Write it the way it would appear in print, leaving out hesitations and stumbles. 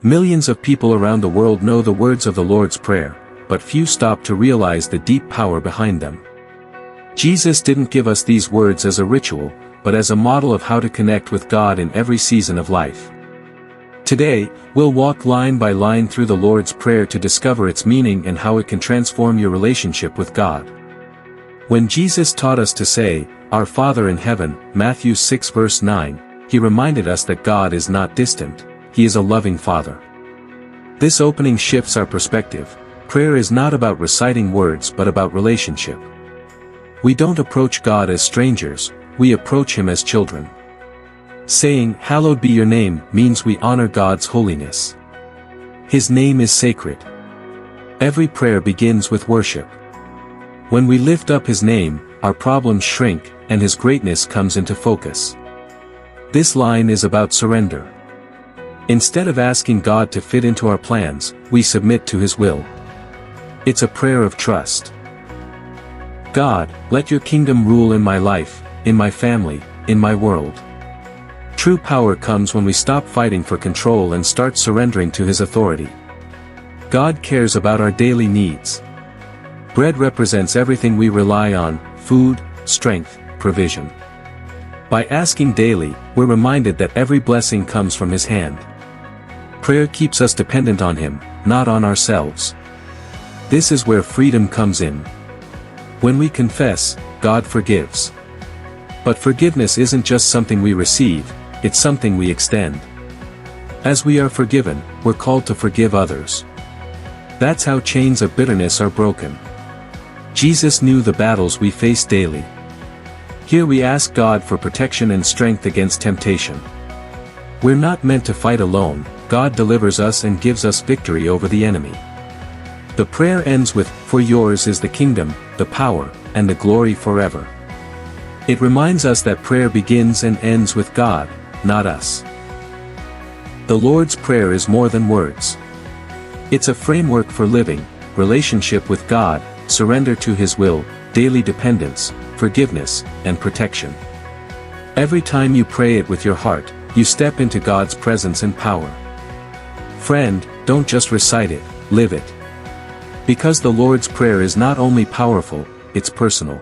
Millions of people around the world know the words of the Lord's Prayer, but few stop to realize the deep power behind them. Jesus didn't give us these words as a ritual, but as a model of how to connect with God in every season of life. Today, we'll walk line by line through the Lord's Prayer to discover its meaning and how it can transform your relationship with God. When Jesus taught us to say, "Our Father in heaven," Matthew 6 verse 9, he reminded us that God is not distant, he is a loving Father. This opening shifts our perspective. Prayer is not about reciting words but about relationship. We don't approach God as strangers, we approach him as children. Saying, "Hallowed be your name," means we honor God's holiness. His name is sacred. Every prayer begins with worship. When we lift up his name, our problems shrink, and his greatness comes into focus. This line is about surrender. Instead of asking God to fit into our plans, we submit to his will. It's a prayer of trust. God, let your kingdom rule in my life, in my family, in my world. True power comes when we stop fighting for control and start surrendering to his authority. God cares about our daily needs. Bread represents everything we rely on: food, strength, provision. By asking daily, we're reminded that every blessing comes from his hand. Prayer keeps us dependent on him, not on ourselves. This is where freedom comes in. When we confess, God forgives. But forgiveness isn't just something we receive, it's something we extend. As we are forgiven, we're called to forgive others. That's how chains of bitterness are broken. Jesus knew the battles we face daily. Here we ask God for protection and strength against temptation. We're not meant to fight alone, God delivers us and gives us victory over the enemy. The prayer ends with, "For yours is the kingdom, the power, and the glory forever." It reminds us that prayer begins and ends with God, not us. The Lord's Prayer is more than words. It's a framework for living, relationship with God, surrender to his will, daily dependence, forgiveness, and protection. Every time you pray it with your heart, you step into God's presence and power. Friend, don't just recite it, live it. Because the Lord's Prayer is not only powerful, it's personal.